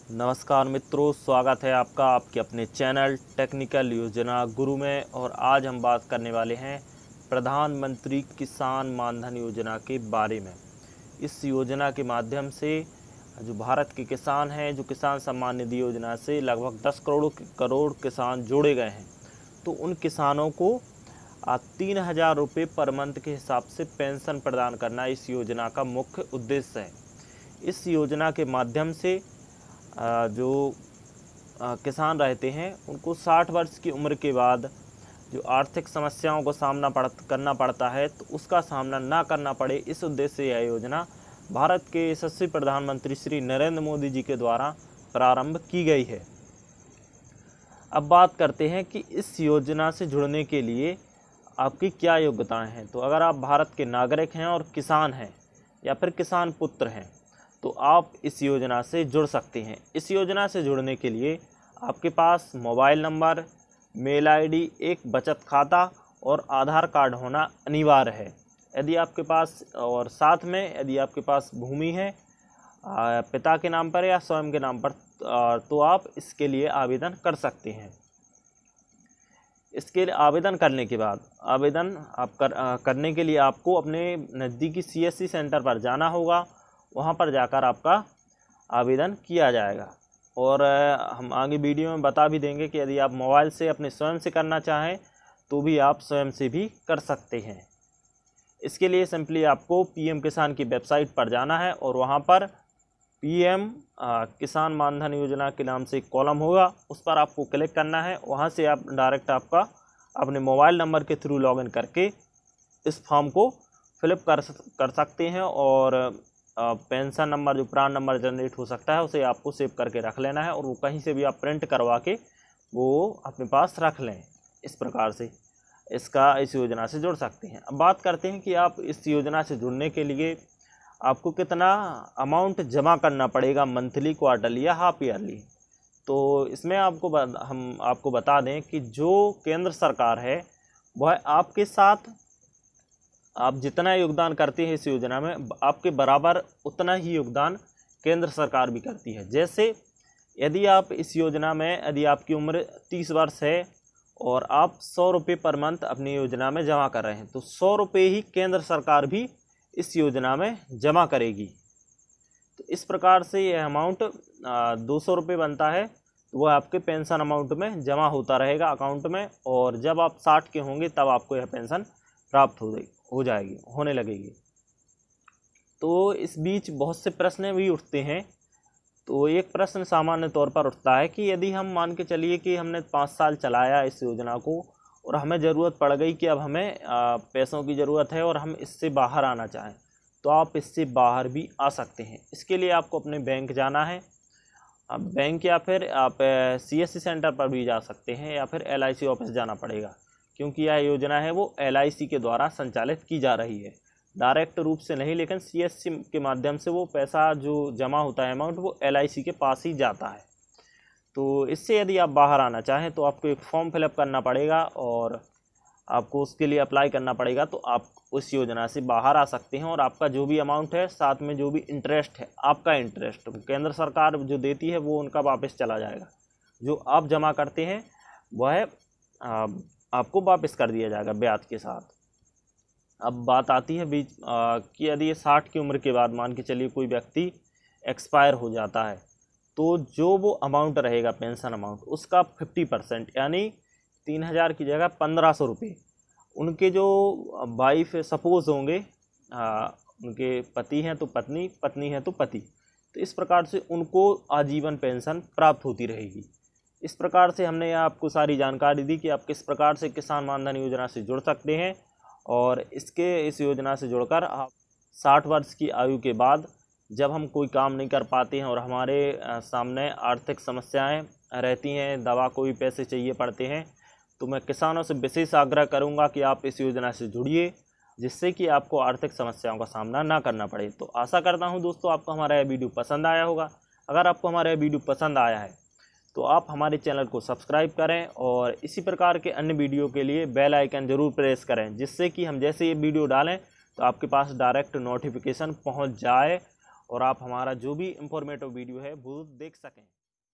नमस्कार मित्रों, स्वागत है आपका आपके अपने चैनल टेक्निकल योजना गुरु में। और आज हम बात करने वाले हैं प्रधानमंत्री किसान मानधन योजना के बारे में। इस योजना के माध्यम से जो भारत के किसान हैं, जो किसान सम्मान निधि योजना से लगभग 10 करोड़ किसान जोड़े गए हैं, तो उन किसानों को 3,000 रुपये पर मंथ के हिसाब से पेंशन प्रदान करना इस योजना का मुख्य उद्देश्य है। इस योजना के माध्यम से जो किसान रहते हैं उनको 60 वर्ष की उम्र के बाद जो आर्थिक समस्याओं को करना पड़ता है, तो उसका सामना ना करना पड़े, इस उद्देश्य से यह योजना भारत के यशस्वी प्रधानमंत्री श्री नरेंद्र मोदी जी के द्वारा प्रारंभ की गई है। अब बात करते हैं कि इस योजना से जुड़ने के लिए आपकी क्या योग्यताएं हैं। तो अगर आप भारत के नागरिक हैं और किसान हैं या फिर किसान पुत्र हैं, तो आप इस योजना से जुड़ सकते हैं। इस योजना से जुड़ने के लिए आपके पास मोबाइल नंबर, मेल आईडी, एक बचत खाता और आधार कार्ड होना अनिवार्य है। यदि आपके पास और साथ में यदि आपके पास भूमि है पिता के नाम पर या स्वयं के नाम पर, तो आप इसके लिए आवेदन कर सकते हैं। इसके लिए आवेदन करने के बाद करने के लिए आपको अपने नज़दीकी CSC सेंटर पर जाना होगा। वहाँ पर जाकर आपका आवेदन किया जाएगा। और हम आगे वीडियो में बता भी देंगे कि यदि आप मोबाइल से अपने स्वयं से करना चाहें तो भी आप स्वयं से भी कर सकते हैं। इसके लिए सिंपली आपको PM किसान की वेबसाइट पर जाना है और वहाँ पर PM किसान मानधन योजना के नाम से एक कॉलम होगा, उस पर आपको क्लिक करना है। वहाँ से आप डायरेक्ट आपका अपने मोबाइल नंबर के थ्रू लॉगिन करके इस फॉर्म को फिलअप कर सकते हैं। और पेंशन नंबर, जो प्रान नंबर जनरेट हो सकता है, उसे आपको सेव करके रख लेना है और वो कहीं से भी आप प्रिंट करवा के वो अपने पास रख लें। इस प्रकार से इस योजना से जुड़ सकते हैं। अब बात करते हैं कि आप इस योजना से जुड़ने के लिए आपको कितना अमाउंट जमा करना पड़ेगा, मंथली, क्वार्टरली या हाफ ईयरली। तो इसमें हम आपको बता दें कि जो केंद्र सरकार है वह आपके साथ आप जितना योगदान करते हैं इस योजना में, आपके बराबर उतना ही योगदान केंद्र सरकार भी करती है। जैसे यदि आप इस योजना में, यदि आपकी उम्र 30 वर्ष है और आप 100 रुपये पर मंथ अपनी योजना में जमा कर रहे हैं, तो 100 रुपये ही केंद्र सरकार भी इस योजना में जमा करेगी। तो इस प्रकार से यह अमाउंट 200 रुपये बनता है, तो वह आपके पेंशन अमाउंट में जमा होता रहेगा अकाउंट में। और जब आप 60 के होंगे तब आपको यह पेंशन प्राप्त होने लगेगी। तो इस बीच बहुत से प्रश्न भी उठते हैं। तो एक प्रश्न सामान्य तौर पर उठता है कि यदि हम मान के चलिए कि हमने 5 साल चलाया इस योजना को और हमें ज़रूरत पड़ गई कि अब हमें पैसों की ज़रूरत है और हम इससे बाहर आना चाहें, तो आप इससे बाहर भी आ सकते हैं। इसके लिए आपको अपने बैंक जाना है। अब बैंक या फिर आप CSC सेंटर पर भी जा सकते हैं या फिर LIC ऑफिस जाना पड़ेगा, क्योंकि यह योजना है वो LIC के द्वारा संचालित की जा रही है। डायरेक्ट रूप से नहीं, लेकिन CSC के माध्यम से वो पैसा जो जमा होता है अमाउंट, वो LIC के पास ही जाता है। तो इससे यदि आप बाहर आना चाहें तो आपको एक फॉर्म फिलअप करना पड़ेगा और आपको उसके लिए अप्लाई करना पड़ेगा। तो आप उस योजना से बाहर आ सकते हैं और आपका जो भी अमाउंट है, साथ में जो भी इंटरेस्ट है, आपका इंटरेस्ट केंद्र सरकार जो देती है वो उनका वापस चला जाएगा। जो आप जमा करते हैं वह आपको वापस कर दिया जाएगा ब्याज के साथ। अब बात आती है कि यदि ये 60 की उम्र के बाद मान के चलिए कोई व्यक्ति एक्सपायर हो जाता है, तो जो वो अमाउंट रहेगा पेंशन अमाउंट, उसका 50% यानी 3,000 की जगह 1,500 रुपये उनके जो वाइफ सपोज होंगे, उनके पति हैं तो पत्नी, पत्नी है तो पति, तो इस प्रकार से उनको आजीवन पेंशन प्राप्त होती रहेगी। इस प्रकार से हमने आपको सारी जानकारी दी कि आप किस प्रकार से किसान मानधन योजना से जुड़ सकते हैं। और इस योजना से जुड़कर आप 60 वर्ष की आयु के बाद जब हम कोई काम नहीं कर पाते हैं और हमारे सामने आर्थिक समस्याएं रहती हैं, दवा को भी पैसे चाहिए पड़ते हैं, तो मैं किसानों से विशेष आग्रह करूंगा कि आप इस योजना से जुड़िए, जिससे कि आपको आर्थिक समस्याओं का सामना ना करना पड़े। तो आशा करता हूं दोस्तों आपको हमारा यह वीडियो पसंद आया होगा। अगर आपको हमारा यह वीडियो पसंद आया है तो आप हमारे चैनल को सब्सक्राइब करें और इसी प्रकार के अन्य वीडियो के लिए बेल आइकन ज़रूर प्रेस करें, जिससे कि हम जैसे ये वीडियो डालें तो आपके पास डायरेक्ट नोटिफिकेशन पहुंच जाए और आप हमारा जो भी इंफॉर्मेटिव वीडियो है वो देख सकें।